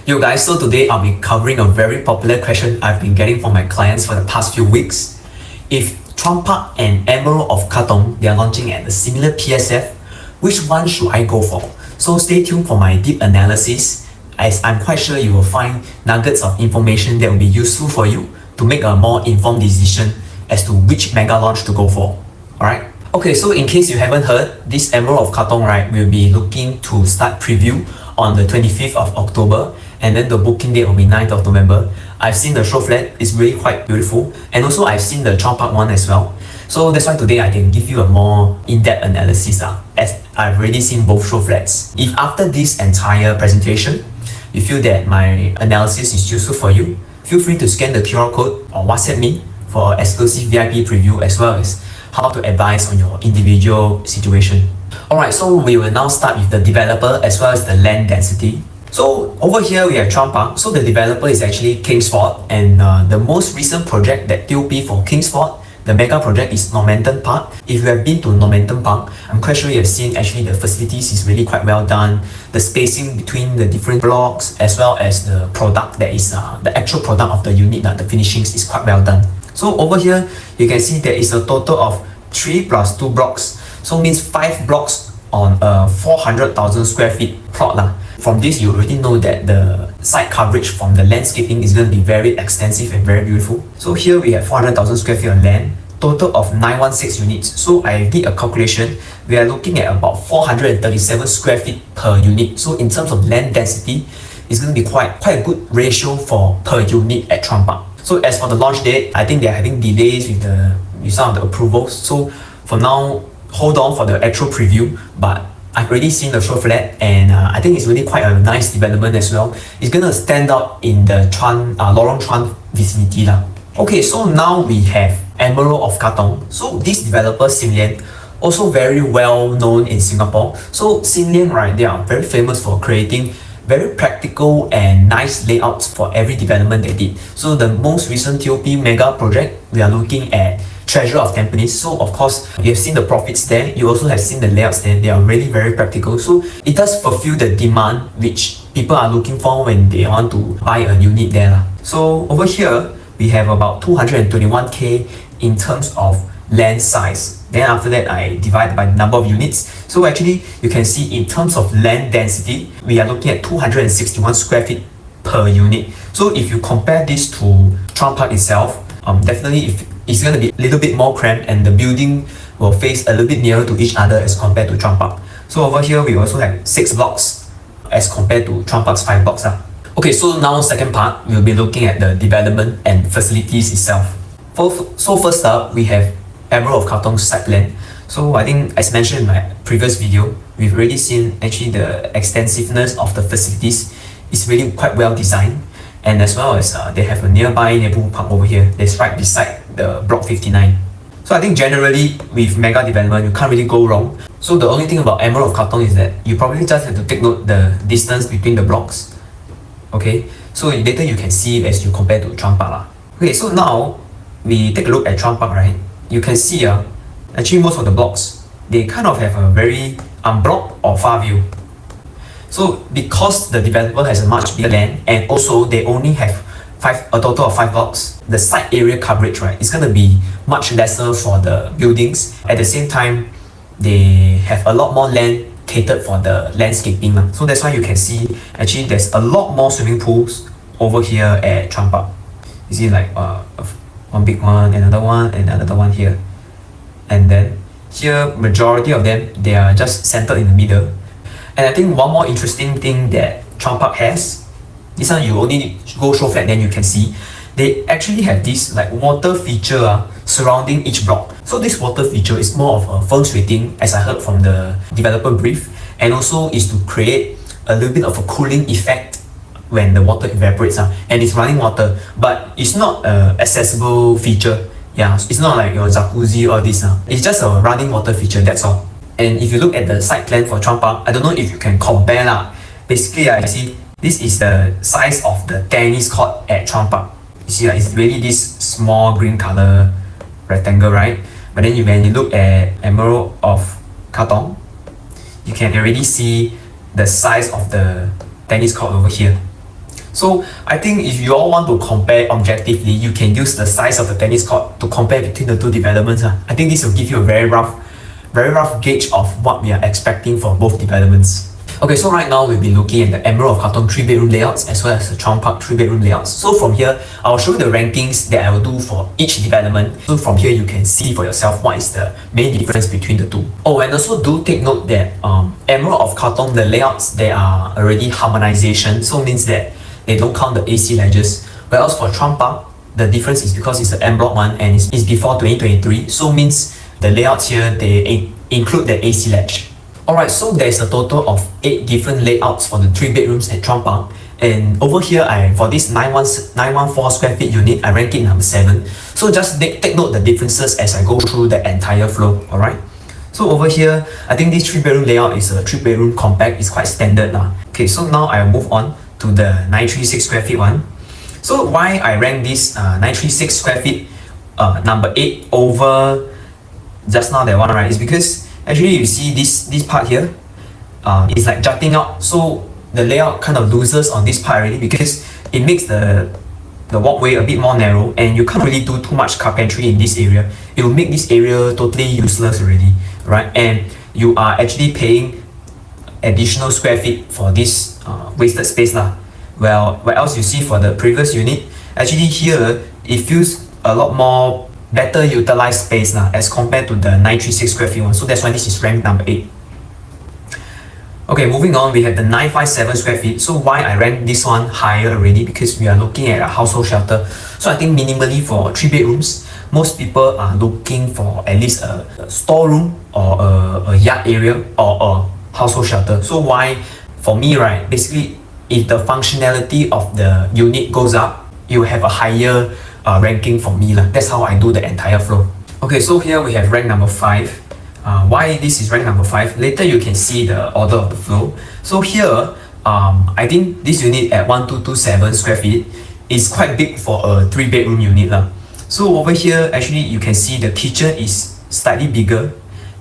Yo guys, so today I'll be covering a very popular question I've been getting from my clients for the past few weeks. If Chuan Park and Emerald of Katong, they are launching at a similar PSF, which one should I go for? So stay tuned for my deep analysis, as I'm quite sure you will find nuggets of information that will be useful for you to make a more informed decision as to which mega launch to go for. Alright? Okay, so in case you haven't heard, this Emerald of Katong, right, will be looking to start preview on the 25th of October, and then the booking date will be 9th of November. I've seen the show flat, it's really quite beautiful, and also I've seen the Chuan Park one as well. So that's why today I can give you a more in-depth analysis as I've already seen both show flats. If after this entire presentation, you feel that my analysis is useful for you, feel free to scan the QR code or WhatsApp me for exclusive VIP preview as well as how to advise on your individual situation. Alright, so we will now start with the developer as well as the land density. So over here we have Chuan Park. So the developer is actually Kingsford, and the most recent project that TOP for Kingsford, the mega project, is Normanton Park. If you have been to Normanton Park, I'm quite sure you have seen actually the facilities is really quite well done. The spacing between the different blocks as well as the product that is the actual product of the unit, the finishings is quite well done. So over here you can see there is a total of 3 plus 2 blocks. So means 5 blocks on a 400,000 square feet plot. From this, you already know that the site coverage from the landscaping is going to be very extensive and very beautiful. So here we have 400,000 square feet of land, total of 916 units. So I did a calculation. We are looking at about 437 square feet per unit. So in terms of land density, it's going to be quite a good ratio for per unit at Chuan Park. So as for the launch date, I think they're having delays with some of the approvals. So for now, hold on for the actual preview, but I've already seen the show flat, and I think it's really quite a nice development as well. It's gonna stand out in the Lorong Chuan vicinity. Okay, so now we have Emerald of Katong. So this developer, Xinlian, also very well known in Singapore. So Xinlian, right, they are very famous for creating very practical and nice layouts for every development they did. So the most recent TOP mega project, we are looking at Treasure of Tampines. So of course, you have seen the profits there. You also have seen the layouts there. They are really very practical. So it does fulfill the demand which people are looking for when they want to buy a unit there. So over here, we have about 221k in terms of land size. Then after that, I divide by the number of units. So actually, you can see in terms of land density, we are looking at 261 square feet per unit. So if you compare this to Chuan Park itself, definitely it's going to be a little bit more cramped, and the building will face a little bit nearer to each other as compared to Chuan Park. So over here, we also have 6 blocks as compared to Chuan Park's 5 blocks. Okay, so now second part, we'll be looking at the development and facilities itself. So first up, we have Emerald of Katong's site plan. So I think, as mentioned in my previous video, we've already seen actually the extensiveness of the facilities is really quite well designed, and as well as they have a nearby neighborhood park over here that's right beside the block 59. So I think generally with mega development, you can't really go wrong. So the only thing about Emerald of Katong is that you probably just have to take note the distance between the blocks. Okay, so later you can see as you compare to Chuan Park. Okay, so now we take a look at Chuan Park, right? You can see actually most of the blocks, they kind of have a very unblocked or far view. So because the developer has a much bigger land, and also they only have a total of 5 blocks, the site area coverage, right, is going to be much lesser for the buildings. At the same time, they have a lot more land catered for the landscaping. So that's why you can see actually there's a lot more swimming pools over here at Chuan Park. You see like one big one, another one here. And then here, majority of them, they are just centered in the middle. And I think one more interesting thing that Chuan Park has, this one you only go show flat, then you can see, they actually have this like water feature surrounding each block. So this water feature is more of a feng shui thing, as I heard from the developer brief, and also is to create a little bit of a cooling effect when the water evaporates, and it's running water, but it's not an accessible feature. Yeah, it's not like your jacuzzi or this. It's just a running water feature, that's all. And if you look at the site plan for Chuan Park, I don't know if you can compare. Basically, I see this is the size of the tennis court at Chuan Park. You see, it's really this small green color rectangle, right? But then when you look at Emerald of Katong, you can already see the size of the tennis court over here. So I think if you all want to compare objectively, you can use the size of the tennis court to compare between the two developments. I think this will give you a very rough gauge of what we are expecting for both developments. Okay, so right now we'll be looking at the Emerald of Katong 3-bedroom layouts as well as the Chuan Park 3-bedroom layouts. So from here, I'll show you the rankings that I will do for each development. So from here, you can see for yourself what is the main difference between the two. Oh, and also do take note that Emerald of Katong, the layouts, they are already harmonization. So means that they don't count the AC ledges. Whereas for Chuan Park, the difference is because it's the en bloc one and it's before 2023. So means the layouts here, they include the AC ledge. Alright, so there's a total of 8 different layouts for the 3 bedrooms at Chuan Park. And over here, for this 914 square feet unit, I rank it number 7. So just take note the differences as I go through the entire flow, alright? So over here, I think this 3-bedroom layout is a 3-bedroom compact, it's quite standard now. Okay, so now I will move on to the 936 square feet one. So why I rank this 936 square feet number 8 over just now that one, right, is because actually you see this part here, it's like jutting out, so the layout kind of loses on this part already because it makes the walkway a bit more narrow and you can't really do too much carpentry in this area. It will make this area totally useless already, right? And you are actually paying additional square feet for this wasted space lah. Well, what else you see for the previous unit, actually here it feels a lot more better utilized space now as compared to the 936 square feet one. So that's why this is ranked number 8. Okay, moving on, we have the 957 square feet. So why I rank this one higher already? Because we are looking at a household shelter. So I think minimally for 3 bedrooms, most people are looking for at least a storeroom or a yard area or a household shelter. So why? For me, right, basically if the functionality of the unit goes up, you have a higher ranking for me lah. That's how I do the entire flow. Okay, so here we have rank number 5. Why this is rank number 5? Later you can see the order of the flow. So here, I think this unit at 1227 square feet is quite big for a 3-bedroom unit lah. So over here, actually you can see the kitchen is slightly bigger,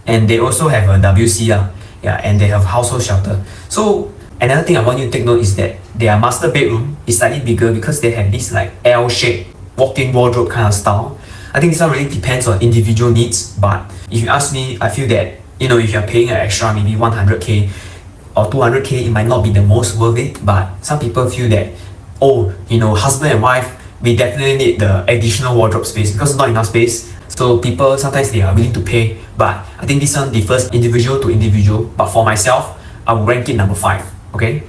and they also have a WC lah. Yeah, and they have household shelter. So another thing I want you to take note is that their master bedroom is slightly bigger because they have this like L-shaped walk-in wardrobe kind of style. I think this one really depends on individual needs, but if you ask me, I feel that, you know, if you're paying an extra maybe 100k or 200k, it might not be the most worth it, but some people feel that, oh, you know, husband and wife, we definitely need the additional wardrobe space because not enough space. So people, sometimes they are willing to pay, but I think this one differs individual to individual. But for myself, I will rank it number 5, okay?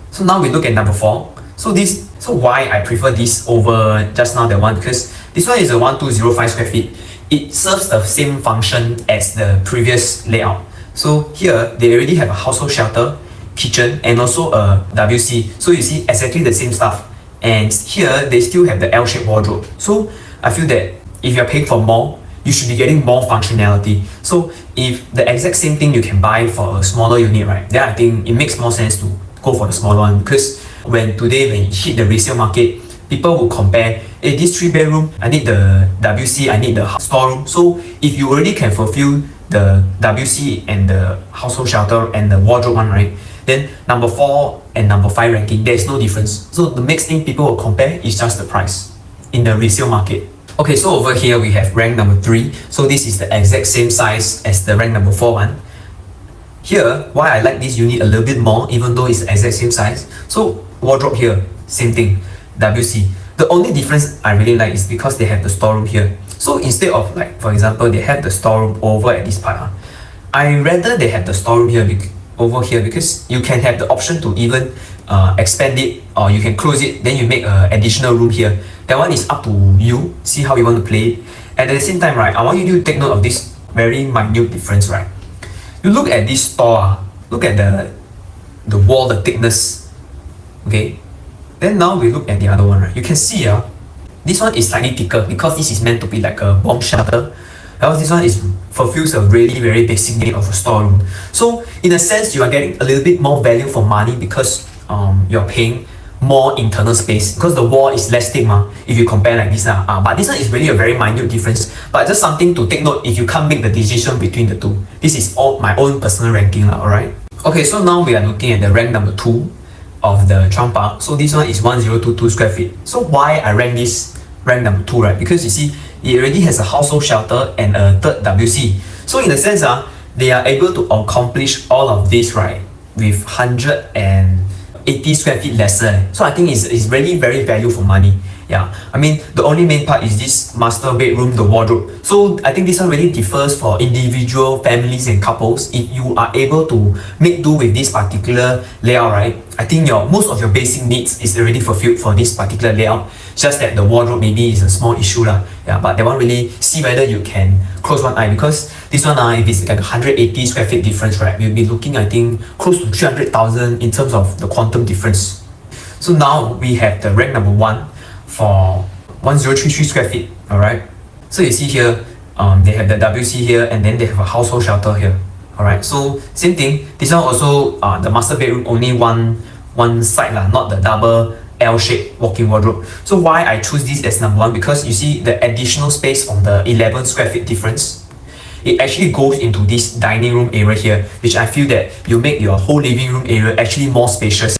So now we look at number 4. So why I prefer this over just now that one, because this one is a 1205 square feet. It serves the same function as the previous layout. So here they already have a household shelter, kitchen, and also a WC. So you see exactly the same stuff. And here they still have the L-shaped wardrobe. So I feel that if you're paying for more, you should be getting more functionality. So if the exact same thing you can buy for a smaller unit, right, then I think it makes more sense to go for the smaller one, because when you hit the resale market, people will compare, hey, this 3-bedroom, I need the WC, I need the storeroom. So if you already can fulfill the WC and the household shelter and the wardrobe one, right, then number 4 and number 5 ranking, there's no difference. So the next thing people will compare is just the price in the resale market. Okay, so over here we have rank number 3. So this is the exact same size as the rank number 4 one. Here, why I like this unit a little bit more, even though it's the exact same size. So wardrobe here, same thing, WC. The only difference I really like is because they have the storeroom here. So instead of, like, for example, they have the storeroom over at this part, I rather they have the storeroom here over here, because you can have the option to even expand it, or you can close it, then you make an additional room here. That one is up to you, see how you want to play it. And at the same time, right, I want you to take note of this very minute difference, right? You look at this store, look at the wall, the thickness, okay? Then now we look at the other one, right? You can see this one is slightly thicker because this is meant to be like a bomb shelter. Whereas this one fulfills a really very basic need of a storeroom. So in a sense, you are getting a little bit more value for money because you're paying more internal space, because the wall is less thick if you compare like this. But this one is really a very minute difference, but just something to take note if you can't make the decision between the two. This is all my own personal ranking, alright? Okay, so now we are looking at the rank number 2 of the Chuan Park. So this one is 1022 square feet. So why I rank this rank number 2, right? Because you see, it already has a household shelter and a third WC. So in a sense, they are able to accomplish all of this, right, with 180 square feet lesser. So I think it's really very value for money. Yeah, I mean, the only main part is this master bedroom, the wardrobe. So I think this one really differs for individual families and couples. If you are able to make do with this particular layout, right, I think most of your basic needs is already fulfilled for this particular layout. Just that the wardrobe maybe is a small issue lah. Yeah, but that one really see whether you can close one eye, because this one if it's like 180 square feet difference, right, we'll be looking, I think, close to 300,000 in terms of the quantum difference. So now we have the rank number 1 for 1033 square feet. Alright, so you see here, they have the WC here, and then they have a household shelter here. Alright, so same thing. This one also, the master bedroom, only one side lah, not the double L-shaped walk-in wardrobe. So why I choose this as number 1? Because you see the additional space from the 11 square feet difference, it actually goes into this dining room area here, which I feel that you make your whole living room area actually more spacious.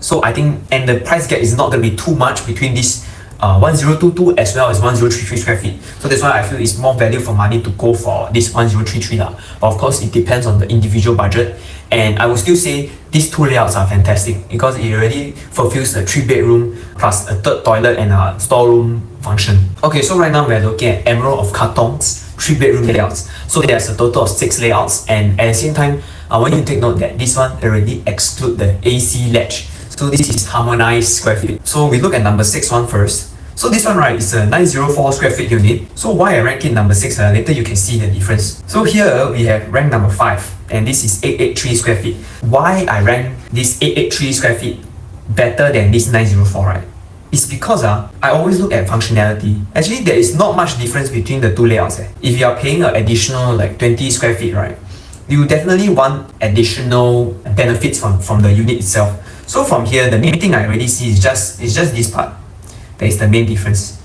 So I think, and the price gap is not going to be too much between this 1022 as well as 1033 square feet. So that's why I feel it's more value for money to go for this 1033 lah. But of course, it depends on the individual budget. And I would still say these two layouts are fantastic because it already fulfills the 3-bedroom plus a third toilet and a storeroom function. Okay, so right now we're looking at Emerald of Katong's 3-bedroom layouts. So there's a total of 6 layouts, and at the same time, I want you to take note that this one already exclude the AC latch. So this is harmonized square feet. So we look at number 6 one first. So this one, right, is a 904 square feet unit. So why I rank it number 6, later you can see the difference. So here we have rank number 5, and this is 883 square feet. Why I rank this 883 square feet better than this 904, right? It's because I always look at functionality. Actually, there is not much difference between the two layouts. If you are paying an additional like 20 square feet, right, you definitely want additional benefits from the unit itself. So from here, the main thing I already see is just this part. That is the main difference.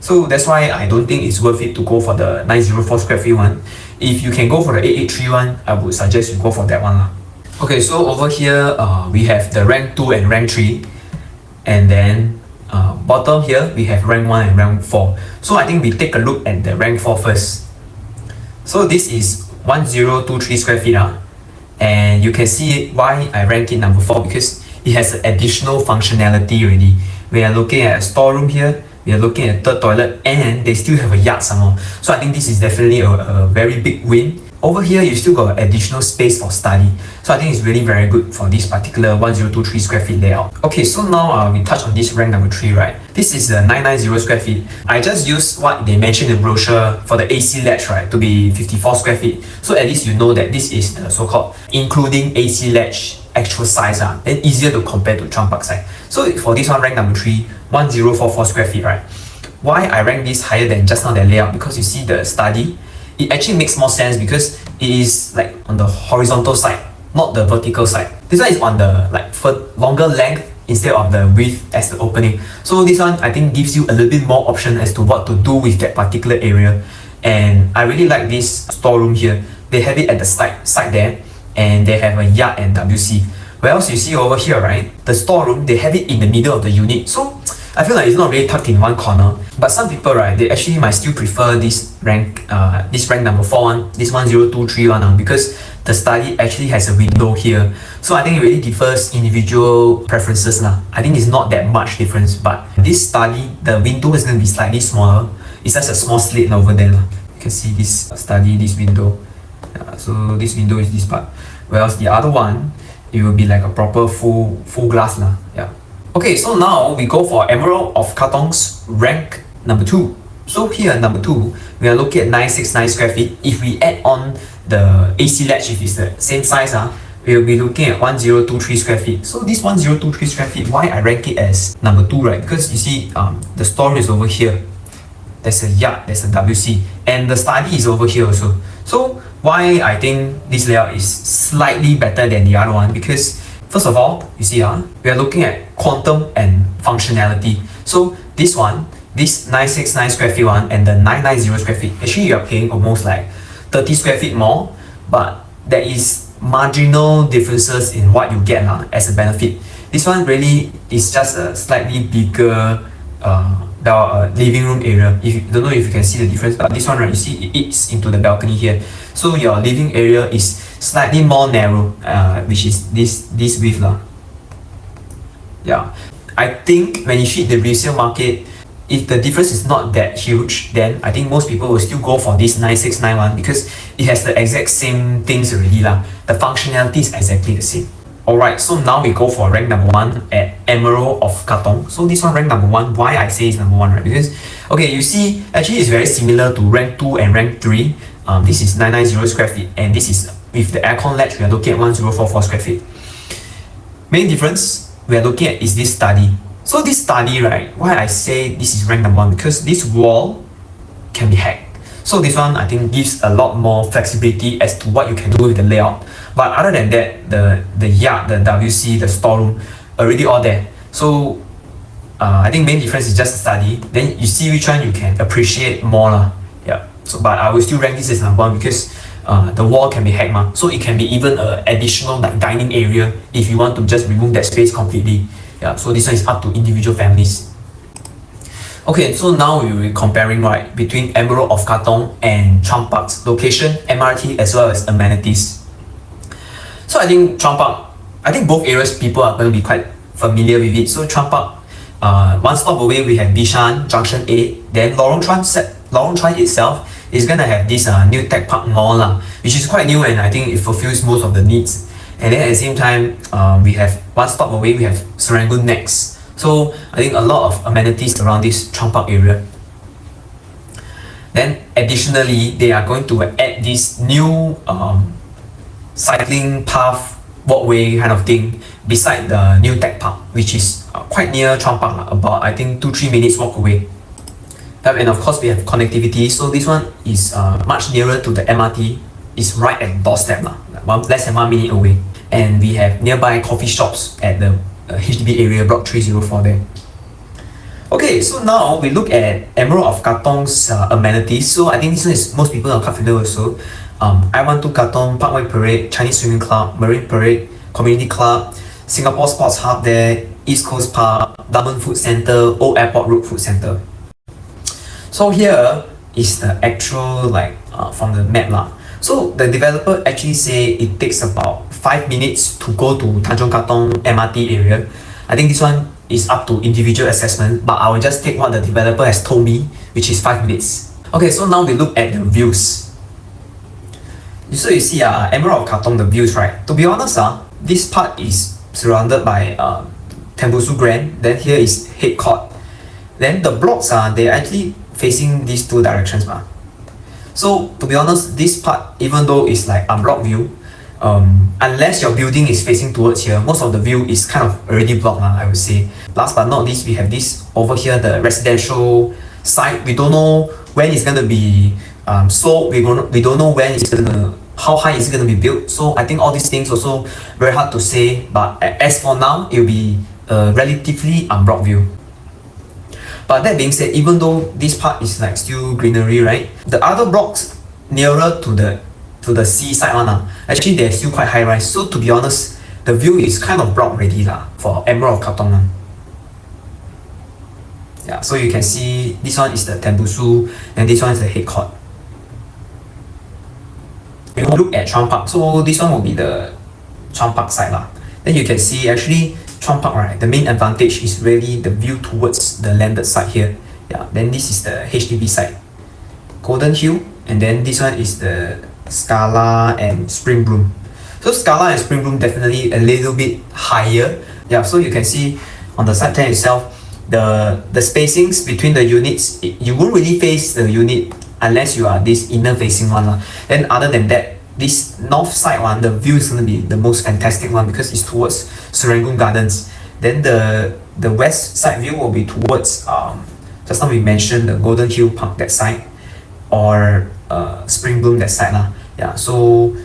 So that's why I don't think it's worth it to go for the 904 square feet one. If you can go for the 883 one, I would suggest you go for that one lah. Okay, so over here, we have the rank 2 and rank 3. And then bottom here, we have rank 1 and rank 4. So I think we take a look at the rank 4 first. So this is 1023 square feet. And you can see why I rank it number 4, because it has additional functionality already. We are looking at a storeroom here, we are looking at a third toilet, and they still have a yard somewhere. So I think this is definitely a very big win. Over here, you still got additional space for study. So I think it's really very good for this particular 1023 square feet layout. Okay, so now we touch on this rank number 3, right? This is a 990 square feet. I just used what they mentioned in the brochure for the AC latch, right, to be 54 square feet. So at least you know that this is the so-called including AC latch actual size, then easier to compare to Chuan Park side. So for this one, rank number 3, 1044 square feet, right? Why I rank this higher than just now the layout? Because you see the study, it actually makes more sense because it is like on the horizontal side, not the vertical side. This one is on the like for longer length instead of the width as the opening. So this one I think gives you a little bit more option as to what to do with that particular area. And I really like this storeroom here. They have it at the side there, and they have a yard and WC. Whereas you see over here, right, the storeroom, they have it in the middle of the unit. So I feel like it's not really tucked in one corner. But some people, right, they actually might still prefer this rank number 4 one, this 1023 one, because the study actually has a window here. So I think it really differs individual preferences lah. I think it's not that much difference, but this study, the window is going to be slightly smaller. It's just a small slit over there lah. You can see this study, this window. So this window is this part. Whereas the other one, it will be like a proper full glass lah. Yeah. Okay, so now we go for Emerald of Katong's rank number 2. So here, number 2, we are looking at 969 square feet. If we add on the AC latch, if it's the same size, we will be looking at 1023 square feet. So this 1023 square feet, why I rank it as number 2, right? Because you see, the storage is over here. There's a yard, there's a WC, and the study is over here also. So why I think this layout is slightly better than the other one, because first of all, you see, we are looking at quantum and functionality. So this one, this 969 square feet one and the 990 square feet, actually you are paying almost like 30 square feet more, but there is marginal differences in what you get as a benefit. This one really is just a slightly bigger living room area. If you don't know if you can see the difference, but this one, right, you see it eats into the balcony here. So your living area is slightly more narrow, which is this width lah. Yeah, I think when you hit the resale market, if the difference is not that huge, then I think most people will still go for this 9691 because it has the exact same things already lah. The functionality is exactly the same. Alright, so now we go for rank number 1 at Emerald of Katong. So this one rank number 1, why I say it's number 1, right? Because, okay, you see, actually it's very similar to rank 2 and rank 3. This is 990 square feet, and this is with the aircon latch, we are looking at 1044 square feet. Main difference we are looking at is this study. So this study, right, why I say this is rank number 1, because this wall can be hacked. So this one I think gives a lot more flexibility as to what you can do with the layout. But other than that, the yard, the WC, the storeroom, already all there. So I think main difference is just the study. Then you see which one you can appreciate more lah. Yeah. So but I will still rank this as number 1 because the wall can be hacked ma. So it can be even an additional like dining area if you want to just remove that space completely. Yeah. So this one is up to individual families. Okay, so now we will be comparing, right, between Emerald of Katong and Chuan Park's location, MRT, as well as amenities. So I think Chuan Park, I think both areas people are going to be quite familiar with it. So Chuan Park, one stop away we have Bishan, Junction 8. Then Lorong Chuan itself is going to have this new tech park mall, which is quite new and I think it fulfills most of the needs. And then at the same time, we have one stop away, we have Serangoon Next. So I think a lot of amenities around this Chuan Park area. Then additionally, they are going to add this new cycling path, walkway kind of thing beside the new tech park, which is quite near Chuan Park, about I think 2-3 minutes walk away. And of course we have connectivity, so this one is much nearer to the MRT. It's right at doorstep, less than 1 minute away. And we have nearby coffee shops at the HDB area, block 304 there. Okay, so now we look at Emerald of Katong's amenities. So I think this one is most people are quite familiar also. I12 Katong, Parkway Parade, Chinese Swimming Club, Marine Parade, Community Club, Singapore Sports Hub there, East Coast Park, Diamond Food Center, Old Airport Road Food Center. So here is the actual from the map lah. So the developer actually say it takes about 5 minutes to go to Tanjong Katong MRT area. I think this one is up to individual assessment, but I will just take what the developer has told me, which is 5 minutes. Okay, so now we look at the views. So you see Emerald of Katong, the views, right? To be honest, this part is surrounded by Tembusu Grand, then here is Head Court. Then the blocks they're actually facing these two directions. So to be honest, this part, even though it's like unblocked view, unless your building is facing towards here, most of the view is kind of already blocked, I would say. Last but not least, we have this over here, the residential site. We don't know when it's gonna be sold. We don't know when it's gonna, how high is it gonna be built. So I think all these things also very hard to say. But as for now, it will be a relatively unblocked view. But that being said, even though this part is like still greenery, right? The other blocks nearer to the seaside one, actually they're still quite high rise. So to be honest, the view is kind of blocked already for Emerald of Katong. Yeah, so you can see this one is the Tembusu and this one is the Head Court. We will look at Chuan Park. So this one will be the Chuan Park side Then you can see actually Chuan Park, right, the main advantage is really the view towards the landed side here. Yeah, then this is the HDB side, Golden Hill, and then this one is the Scala and Spring Bloom. So Scala and Spring Bloom definitely a little bit higher. Yeah, so you can see on the side plan itself, the spacings between the units, you won't really face the unit unless you are this inner facing one. Then other than that, this north side one, the view is going to be the most fantastic one because it's towards Serangoon Gardens. Then the west side view will be towards just now we mentioned the Golden Hill Park, that side, or Spring Bloom, that side Yeah, so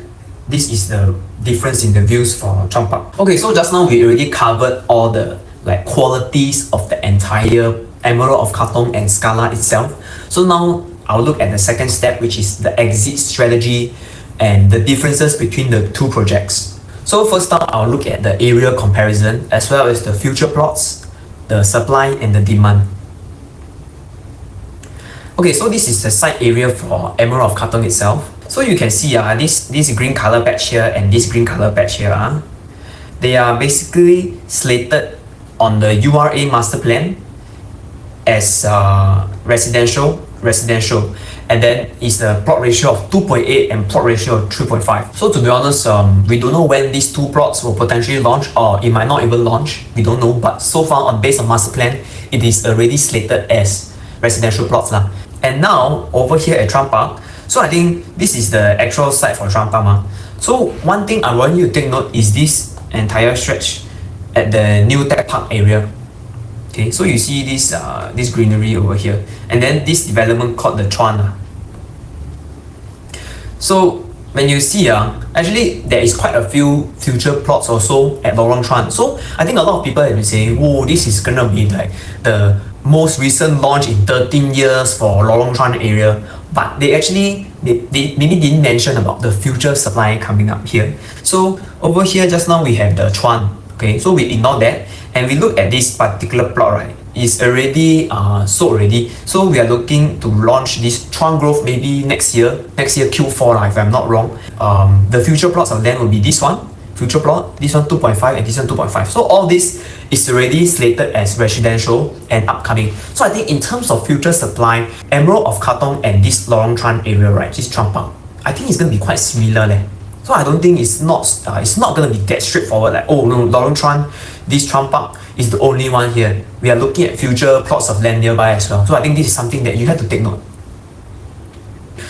this is the difference in the views for Chuan Park. Okay, so just now we already covered all the qualities of the entire Emerald of Katong and Scala itself. So now I'll look at the second step, which is the exit strategy and the differences between the two projects. So first up, I'll look at the area comparison as well as the future plots, the supply and the demand. Okay, so this is the site area for Emerald of Katong itself. So you can see this green color patch here and this green color patch here, they are basically slated on the URA master plan as residential, and then is a plot ratio of 2.8 and plot ratio of 3.5. So to be honest, we don't know when these two plots will potentially launch, or it might not even launch, we don't know, but so far based on master plan, it is already slated as residential plots lah. And now over here at Chuan Park, so I think this is the actual site for Chuan Park. So one thing I want you to take note is this entire stretch at the new tech park area. Okay, so you see this greenery over here, and then this development called the Chuan. So when you see actually there is quite a few future plots also at Lorong Chuan. So I think a lot of people have been saying, oh, this is gonna be like the most recent launch in 13 years for Lorong Chuan area, but they maybe didn't mention about the future supply coming up here. So over here just now we have the Chuan. Okay, so we ignore that and we look at this particular plot, right? It's already sold already. So we are looking to launch this Chuan Grove maybe next year Q4 if I'm not wrong. The future plots of land will be this one, future plot, this one 2.5 and this one 2.5. So all this is already slated as residential and upcoming. So I think in terms of future supply, Emerald of Katong and this Lorong Chuan area, right, this Chuan Park, I think it's going to be quite similar leh. So I don't think it's not going to be that straightforward like, oh no, Lorong Chuan, this Chuan Park is the only one here. We are looking at future plots of land nearby as well. So I think this is something that you have to take note.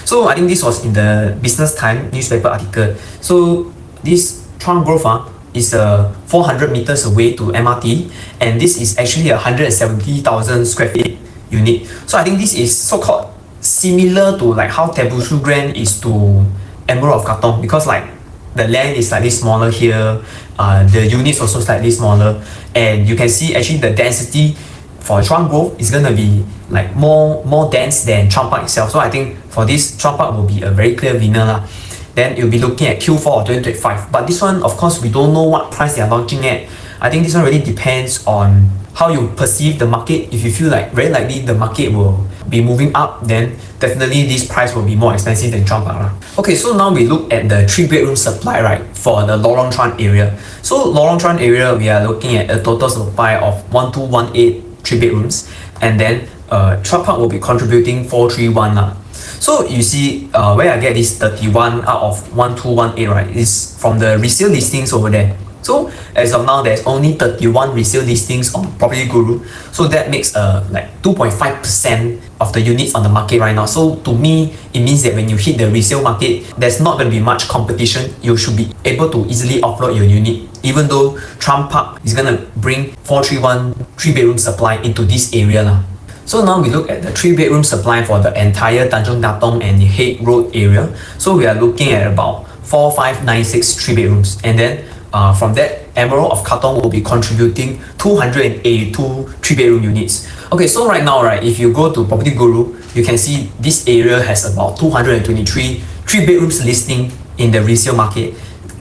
So I think this was in the Business Time newspaper article. So this Chuan Grove is 400 meters away to MRT, and this is actually a 170,000 square feet unit. So I think this is so-called similar to like how Tembusu Grand is to Emerald of Katong, because like the land is slightly smaller here, the units also slightly smaller, and you can see actually the density for Chuan Grove is gonna be like more dense than Chuan Park itself. So I think for this Chuan Park will be a very clear winner lah. Then you'll be looking at Q4 of 2025. But this one, of course, we don't know what price they are launching at. I think this one really depends on how you perceive the market. If you feel like very likely the market will be moving up, then definitely this price will be more expensive than Chuan Park. Okay, so now we look at the 3-bedroom supply, right, for the Lorong Chuan area. So Lorong Chuan area, we are looking at a total supply of 1218 3 bedrooms, and then Chuan Park will be contributing 431. So you see where I get this 31 out of 1218, right, is from the resale listings over there. So as of now, there's only 31 resale listings on Property Guru. So that makes like 2.5% of the units on the market right now. So to me, it means that when you hit the resale market, there's not going to be much competition. You should be able to easily offload your unit, even though Chuan Park is going to bring 431 3-bedroom supply into this area. So now we look at the 3-bedroom supply for the entire Tanjong Katong and the Hague Road area. So we are looking at about 4596 3-bedrooms, and then from that, Emerald of Katong will be contributing 282 3-bedroom units. Okay, so right now, right, if you go to Property Guru, you can see this area has about 223 3-bedrooms listing in the resale market.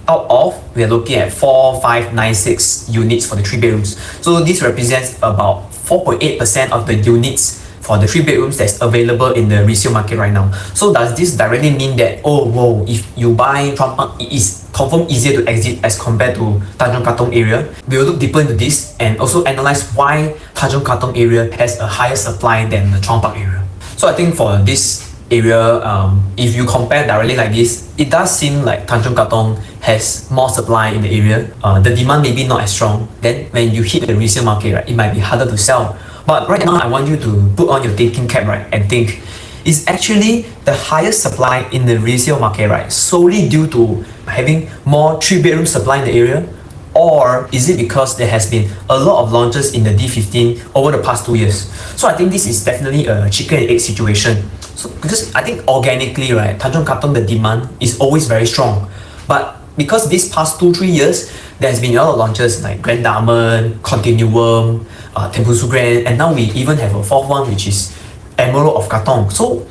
Out of, we are looking at 4596 units for the 3-bedrooms. So this represents about 4.8% of the units for the 3-bedrooms that's available in the resale market right now. So does this directly mean that, oh whoa, if you buy Chuan Park, it is confirmed easier to exit as compared to Tanjong Katong area? We will look deeper into this and also analyze why Tanjong Katong area has a higher supply than the Chuan Park area. So I think for this area, if you compare directly like this, it does seem like Tanjong Katong has more supply in the area. The demand may be not as strong. Then when you hit the resale market, right, it might be harder to sell. But right now, I want you to put on your thinking cap, right, and think, is actually the highest supply in the resale market, right, solely due to having more 3-bedroom supply in the area? Or is it because there has been a lot of launches in the D15 over the past 2 years? So I think this is definitely a chicken and egg situation. So because I think organically, right, Tanjong Katong, the demand is always very strong. But because these past 2-3 years, there's been a lot of launches like Grand Diamond, Continuum, Tembusu Grand, and now we even have a fourth one, which is Emerald of Katong. So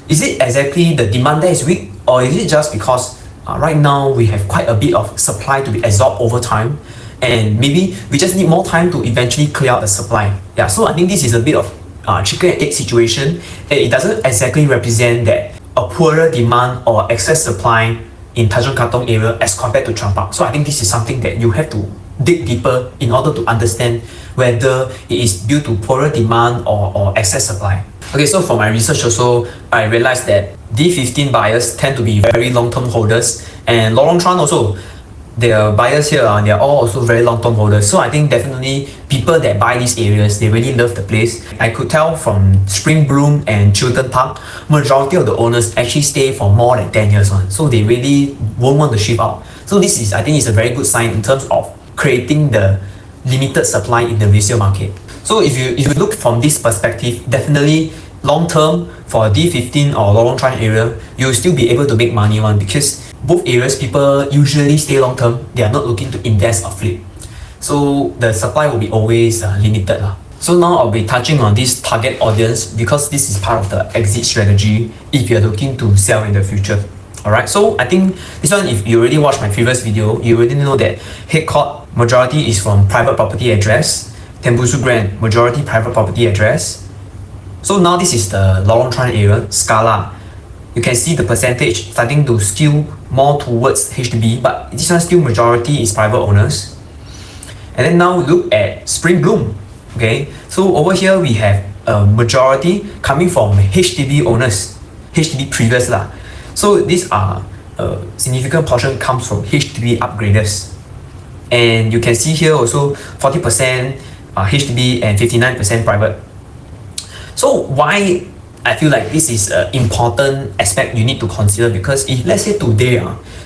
is it exactly the demand that is weak, or is it just because right now we have quite a bit of supply to be absorbed over time, and maybe we just need more time to eventually clear out the supply. Yeah, so I think this is a bit of chicken and egg situation, and it doesn't exactly represent that a poorer demand or excess supply in Tanjung Katong area as compared to Chuan Park. So I think this is something that you have to dig deeper in order to understand whether it is due to poorer demand or excess supply. Okay, so for my research also, I realized that D15 buyers tend to be very long-term holders, and Lorong Chuan also, the buyers here, they are all also very long-term holders. So I think definitely people that buy these areas, they really love the place. I could tell from Spring Bloom and Chiltern Park, majority of the owners actually stay for more than 10 years on. So they really won't want to shift out. So this is, I think, is a very good sign in terms of creating the limited supply in the resale market. So if you look from this perspective, definitely long term for D15 or Lorong Chuan area, you'll still be able to make money one, because both areas people usually stay long term. They are not looking to invest or flip. So the supply will be always limited. So now I'll be touching on this target audience, because this is part of the exit strategy if you're looking to sell in the future. Alright, so I think this one, if you already watched my previous video, you already know that head court majority is from private property address, Tembusu Grand majority private property address. So now this is the Lorong Chuan area, Scala. You can see the percentage starting to skew more towards HDB, but this one still majority is private owners. And then now look at Spring Bloom. Okay, so over here we have a majority coming from HDB owners, HDB previous lah. So these are a significant portion comes from HDB upgraders. And you can see here also 40% HDB and 59% private. So why I feel like this is an important aspect you need to consider, because if let's say today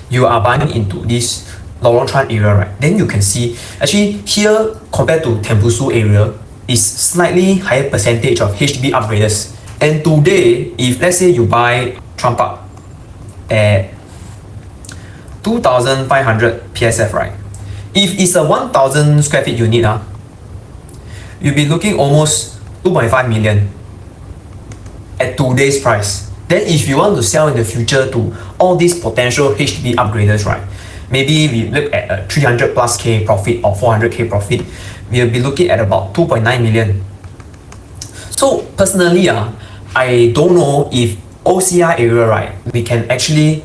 you are buying into this Lorong Chuan area, right, then you can see actually here compared to Tembusu area is slightly higher percentage of HDB upgraders. And today, if let's say you buy Chuan Park at 2,500 PSF, right? If it's a 1,000 square feet unit, you'll be looking almost 2.5 million at today's price. Then if you want to sell in the future to all these potential HDB upgraders, right, maybe we look at a 300 plus K profit or 400K profit, we'll be looking at about 2.9 million. So personally, I don't know if OCR area, right, we can actually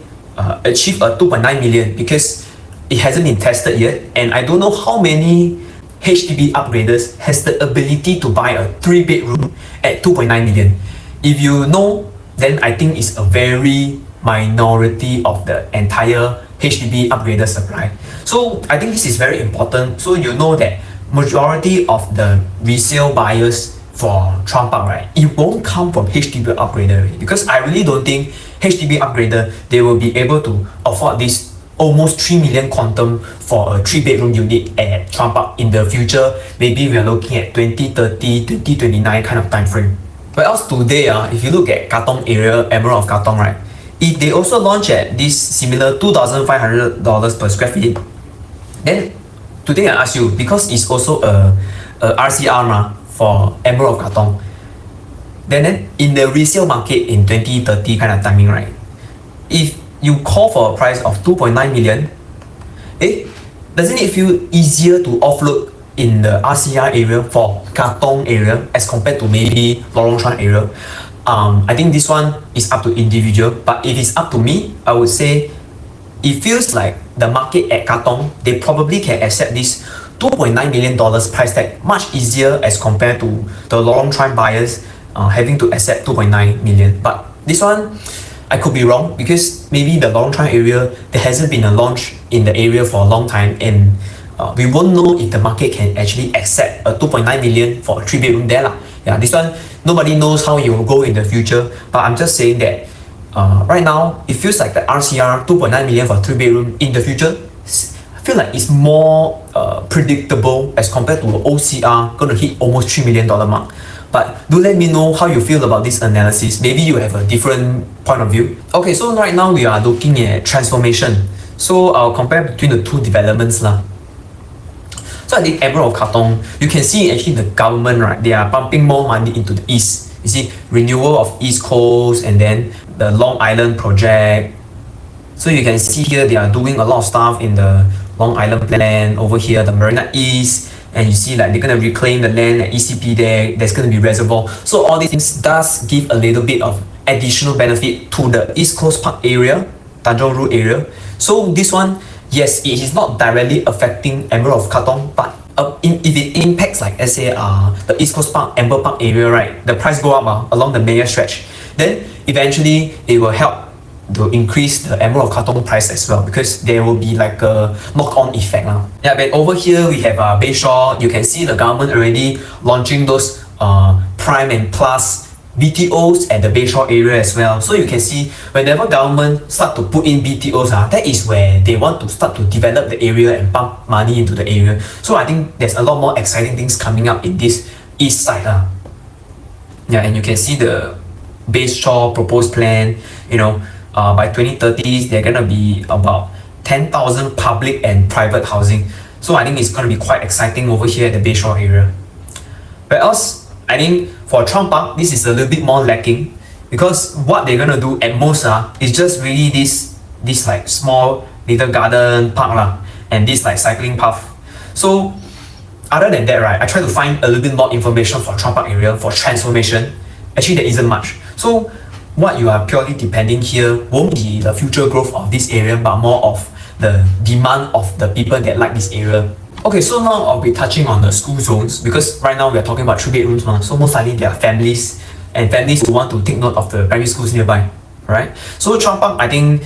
achieve a 2.9 million, because it hasn't been tested yet, and I don't know how many HDB upgraders has the ability to buy a 3-bedroom at 2.9 million. If you know, then I think it's a very minority of the entire HDB upgrader supply. So I think this is very important. So you know that majority of the resale buyers for Chuan Park, right, it won't come from HDB upgrader, because I really don't think HDB upgrader, they will be able to afford this almost 3 million quantum for a 3-bedroom unit at Chuan Park in the future. Maybe we are looking at 2030, 2029 kind of time frame. But else today, if you look at Katong area, Emerald of Katong, right, if they also launch at this similar $2,500 per square feet, then today I ask you, because it's also a RCR for Emerald of Katong, then in the resale market in 2030 kind of timing, right, if you call for a price of 2.9 million, doesn't it feel easier to offload in the RCR area for Katong area as compared to maybe Lorong Chuan area? I think this one is up to individual, but if it's up to me, I would say it feels like the market at Katong, they probably can accept this $2.9 million price tag much easier as compared to the Lorong Chuan buyers having to accept 2.9 million. But this one, I could be wrong, because maybe the Lorong Chuan area, there hasn't been a launch in the area for a long time, and we won't know if the market can actually accept a 2.9 million for a 3-bedroom there lah. Yeah, this one, nobody knows how it will go in the future, but I'm just saying that right now, it feels like the RCR 2.9 million for 3-bedroom in the future, I feel like it's more predictable as compared to OCR going to hit almost $3 million mark. But do let me know how you feel about this analysis. Maybe you have a different point of view. Okay, so right now we are looking at transformation. So I'll compare between the two developments lah. So I think Emerald of Katong, you can see actually the government, right, they are pumping more money into the east. You see, renewal of East Coast, and then the Long Island project. So you can see here they are doing a lot of stuff in the Long Island plan over here, the Marina East, and you see like they're gonna reclaim the land at ECP there. There's gonna be reservoir. So all these things does give a little bit of additional benefit to the East Coast Park area, Tanjong Rhu area. So this one, yes, it is not directly affecting Emerald of Katong, but if it impacts like let's say the East Coast Park, Amber Park area, right, the price go up along the Maya stretch, then eventually it will help to increase the Emerald of Katong price as well, because there will be like a knock-on effect. Yeah, but over here we have Bayshore. You can see the government already launching those prime and plus BTOs at the Bayshore area as well. So you can see whenever government start to put in BTOs, that is where they want to start to develop the area and pump money into the area. So I think there's a lot more exciting things coming up in this east side. Yeah, and you can see the Bayshore proposed plan, by 2030, they're gonna be about 10,000 public and private housing. So I think it's gonna be quite exciting over here at the Bayshore area. Whereas I think for Chuan Park, this is a little bit more lacking, because what they're gonna do at most is just really this like small little garden park and this like cycling path. So other than that, right, I try to find a little bit more information for Chuan Park area for transformation. Actually, there isn't much. So what you are purely depending here won't be the future growth of this area, but more of the demand of the people that like this area. Okay, so now I'll be touching on the school zones, because right now we're talking about 3 bedrooms, so most likely there are families who want to take note of the primary schools nearby, right? So Chuan Park, I think,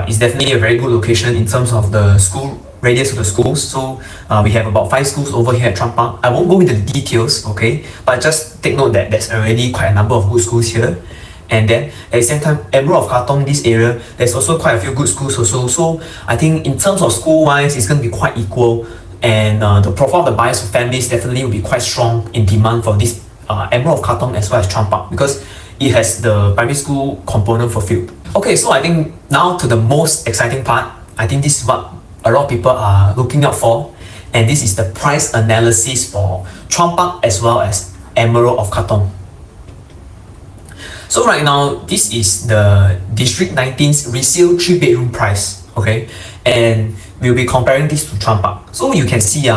is definitely a very good location in terms of the school radius of the schools. So we have about 5 schools over here at Chuan Park. I won't go into the details, okay, but just take note that there's already quite a number of good schools here. And then at the same time, Emerald of Katong, this area, there's also quite a few good schools also. So I think in terms of school wise, it's going to be quite equal, and the profile of the buyers for families definitely will be quite strong in demand for this Emerald of Katong as well as Chuan Park, because it has the primary school component fulfilled. Okay, so I think now to the most exciting part. I think this is what a lot of people are looking out for, and this is the price analysis for Chuan Park as well as Emerald of Katong. So right now, this is the District 19's resale 3 bedroom price, okay? And we'll be comparing this to Chuan Park. So you can see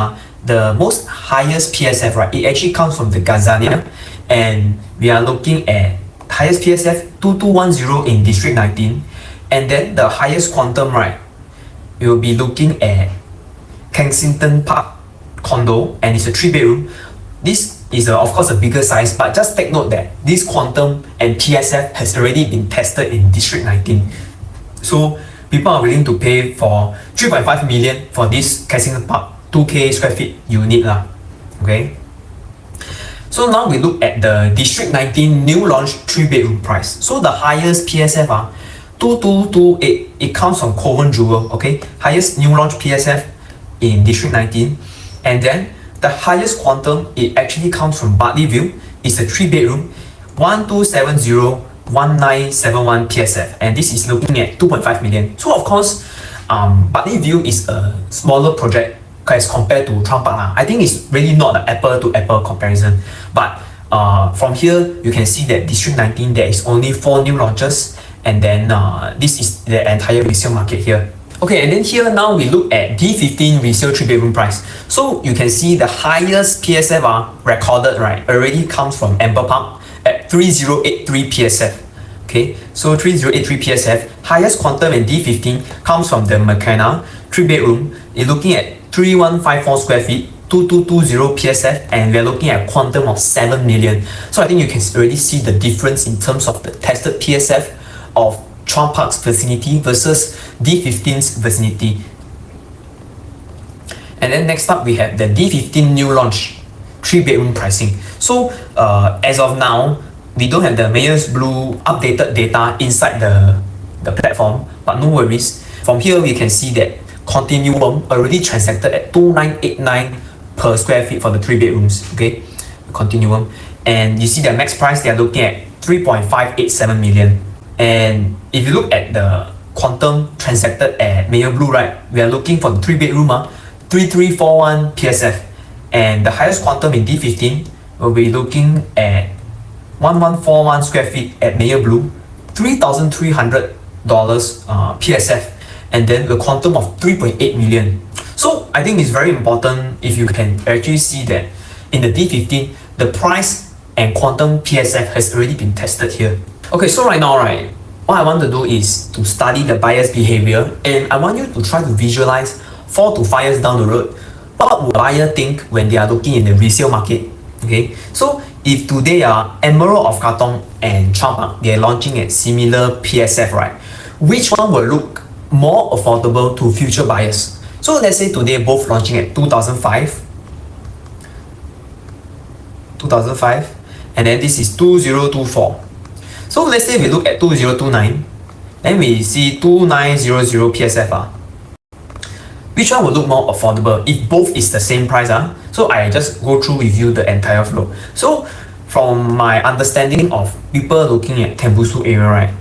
the most highest PSF, right? It actually comes from the Gazania, and we are looking at highest PSF 2210 in District 19, and then the highest quantum, right? We will be looking at Kensington Park condo, and it's a 3 bedroom. This is of course a bigger size, but just take note that this quantum and PSF has already been tested in District 19. So people are willing to pay for 3.5 million for this Kensington Park 2k square feet unit okay. So now we look at the District 19 new launch 3 bedroom price. So the highest PSF 2228, it comes from Coven Jewel, okay, highest new launch PSF in District 19. And then the highest quantum, it actually comes from Bartley View. It's a 3 bedroom 12701971 PSF, and this is looking at 2.5 million. So of course, Bartley View is a smaller project as compared to Chuan Park. I think it's really not an apple to apple comparison, but from here you can see that District 19 there is only 4 new launches, and then this is the entire resale market here. Okay, and then here now we look at D15 resale 3 bedroom price. So you can see the highest PSF recorded, right, already comes from Amber Park at 3083 PSF. Okay, so 3083 PSF. Highest quantum in D15 comes from the McKenna 3 bedroom. You're looking at 3154 square feet, 2220 PSF, and we're looking at a quantum of 7 million. So I think you can already see the difference in terms of the tested PSF of Chuan Park's vicinity versus D15's vicinity. And then next up we have the D15 new launch 3 bedroom pricing. So as of now, we don't have the Mayor's Blue updated data inside the platform, but no worries. From here we can see that Continuum already transacted at 2989 per square feet for the 3 bedrooms, okay, Continuum. And you see the max price, they are looking at 3.587 million. And if you look at the quantum transacted at Mayor Blue, right, we are looking for the 3 bedroom 3341 PSF, and the highest quantum in D15 will be looking at 1141 square feet at Mayor Blue, $3,300 PSF. and then the quantum of 3.8 million. So I think it's very important if you can actually see that in the D15, the price and quantum PSF has already been tested here. Okay, so right now, right, what I want to do is to study the buyer's behavior, and I want you to try to visualize 4 to 5 years down the road, what would buyer think when they are looking in the resale market? Okay, so if today Emerald of Katong and Chuan, they are launching at similar PSF, right? Which one will look more affordable to future buyers? So let's say today both launching at 2005, and then this is 2024. So let's say we look at 2029, then we see 2900 PSF. Which one will look more affordable if both is the same price? So I just go through with you the entire flow. So from my understanding of people looking at Tembusu area, right?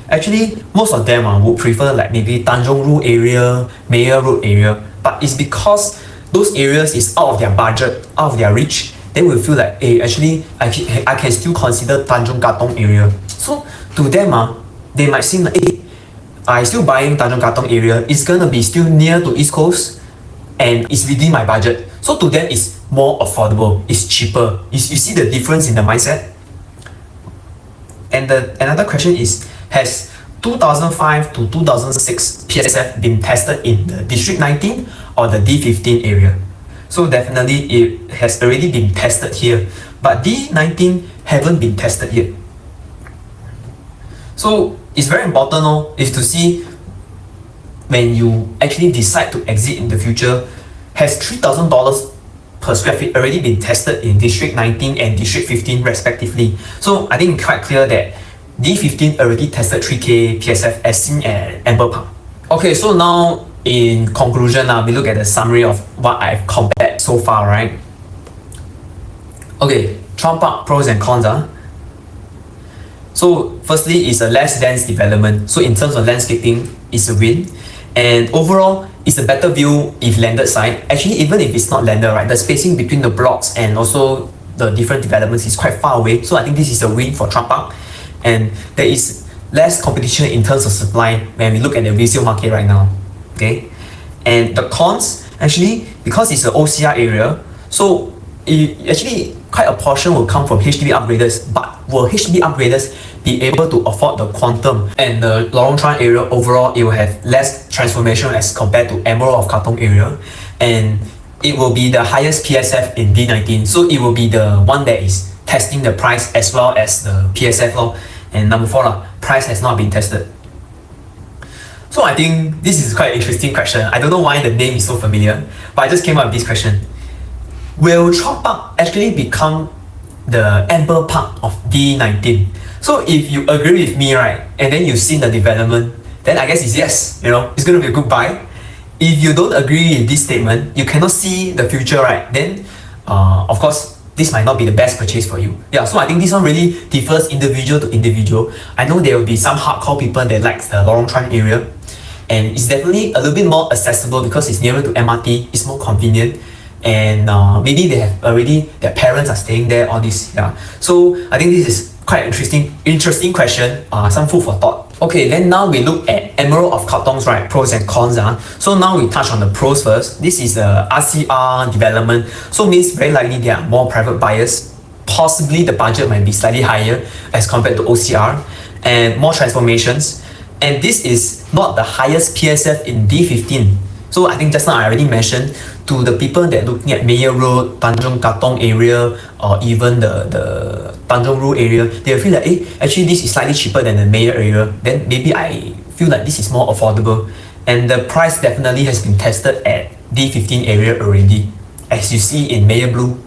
Actually, most of them would prefer like maybe Tanjong Ru area, Mayor Road area, but it's because those areas is out of their budget, out of their reach. They will feel like, hey, actually, I can still consider Tanjong Katong area. So to them, they might seem like, hey, I still buying Tanjong Katong area. It's gonna be still near to East Coast, and it's within my budget. So to them, it's more affordable. It's cheaper. You see the difference in the mindset. And another question is, has 2005 to 2006 PSF been tested in the District 19 or the D15 area? So definitely it has already been tested here, but D19 haven't been tested yet. So it's very important is to see when you actually decide to exit in the future, has $3,000 per square feet already been tested in District 19 and District 15 respectively. So I think it's quite clear that D15 already tested 3K PSF as seen at Amber Park. Okay, so now in conclusion, we look at the summary of what I've compared so far, right? Okay, Chuan Park pros and cons. So firstly, it's a less dense development. So in terms of landscaping, it's a win. And overall, it's a better view if landed side. Actually, even if it's not landed, right, the spacing between the blocks and also the different developments is quite far away. So I think this is a win for Chuan Park. And there is less competition in terms of supply when we look at the resale market right now. Okay, and the cons, actually, because it's an OCR area, so actually quite a portion will come from HDB upgraders, but will HDB upgraders be able to afford the quantum? And the Lorong Chuan area overall, it will have less transformation as compared to Emerald of Katong area, and it will be the highest PSF in D19, so it will be the one that is testing the price as well as the PSF. And number 4, price has not been tested. So I think this is quite an interesting question. I don't know why the name is so familiar, but I just came up with this question. Will Chuan Park actually become the Amber Park of D19? So if you agree with me, right, and then you've seen the development, then I guess it's yes, it's going to be a good buy. If you don't agree with this statement, you cannot see the future, right, then of course, this might not be the best purchase for you. Yeah, so I think this one really differs individual to individual. I know there will be some hardcore people that like the Lorong Chuan area, and it's definitely a little bit more accessible because it's nearer to MRT, it's more convenient, and maybe they have already, their parents are staying there, all this. Yeah, so I think this is quite interesting question, some food for thought. Okay, then now we look at Emerald of Katong's, right, pros and cons. So now we touch on the pros first. This is the RCR development, so means very likely there are more private buyers. Possibly the budget might be slightly higher as compared to OCR, and more transformations. And this is not the highest PSF in D15. So I think just now I already mentioned, to the people that are looking at Mayor Road, Tanjong Katong area, or even the Tanjong Ru area, they will feel like, actually this is slightly cheaper than the Mayor area. Then maybe I feel like this is more affordable. And the price definitely has been tested at D15 area already, as you see in Mayor Blue.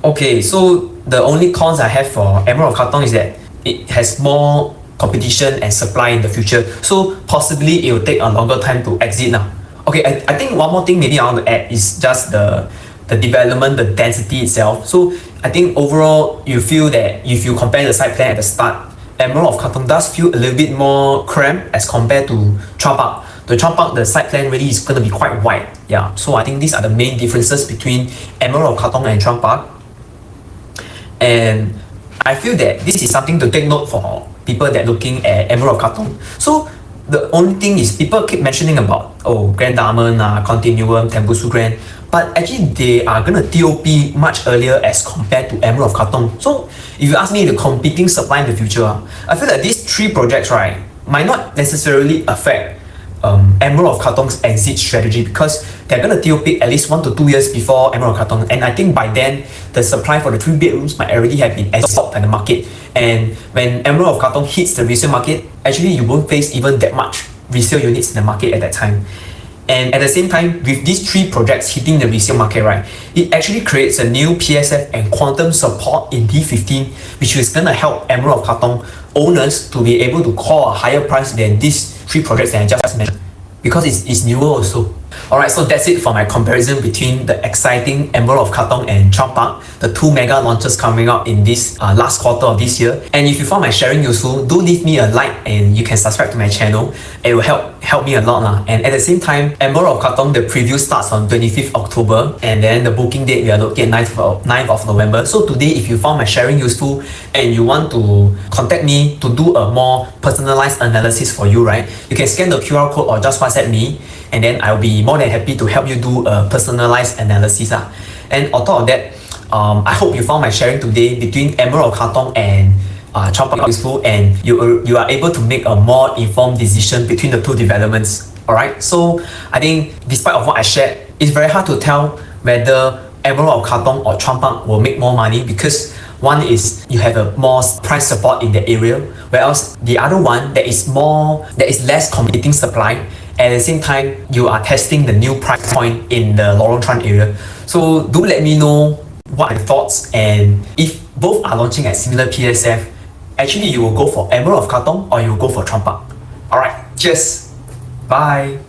Okay, so the only cons I have for Emerald of Katong is that it has more competition and supply in the future, so possibly it will take a longer time to exit now. Okay, I think one more thing maybe I want to add is just the development, the density itself. So I think overall you feel that if you compare the site plan at the start, Emerald of Katong does feel a little bit more cramped as compared to Chuan Park. The Chuan Park, the site plan really is going to be quite wide. Yeah, so I think these are the main differences between Emerald of Katong and Chuan Park. And I feel that this is something to take note for people that are looking at Emerald of Katong. So The only thing is people keep mentioning about Grand Diamond, Continuum, Tembusu Grand, but actually they are gonna TOP much earlier as compared to Emerald of Katong. So if you ask me the competing supply in the future, I feel that these three projects, right, might not necessarily affect Emerald of Katong's exit strategy, because they're gonna TOP at least 1 to 2 years before Emerald of Katong, and I think by then the supply for the 3 bedrooms might already have been absorbed by the market. And when Emerald of Katong hits the resale market, actually you won't face even that much resale units in the market at that time. And at the same time, with these 3 projects hitting the resale market, right, it actually creates a new PSF and quantum support in D15, which is gonna help Emerald of Katong owners to be able to call a higher price than these 3 projects that I just mentioned, because it's newer also. Alright, so that's it for my comparison between the exciting Emerald of Katong and Chuan Park, the 2 mega launches coming up in this last quarter of this year. And if you found my sharing useful, do leave me a like and you can subscribe to my channel. It will help me a lot lah. And at the same time, Emerald of Katong, the preview starts on 25th October, and then the booking date we are looking at 9th of November. So today, if you found my sharing useful and you want to contact me to do a more personalized analysis for you, right, you can scan the QR code or just WhatsApp me, and then I'll be more than happy to help you do a personalized analysis. And on top of that, I hope you found my sharing today between Emerald of Katong and Chuan Park useful, and you are able to make a more informed decision between the 2 developments. Alright, so I think despite of what I shared, it's very hard to tell whether Emerald of Katong or Chuan Park will make more money, because one is you have a more price support in the area, whereas the other one there is less competing supply. At the same time, you are testing the new price point in the Lorong Chuan area. So do let me know what are your thoughts, and if both are launching at similar PSF, actually you will go for Emerald of Katong or you will go for Chuan Park. Alright, cheers. Bye.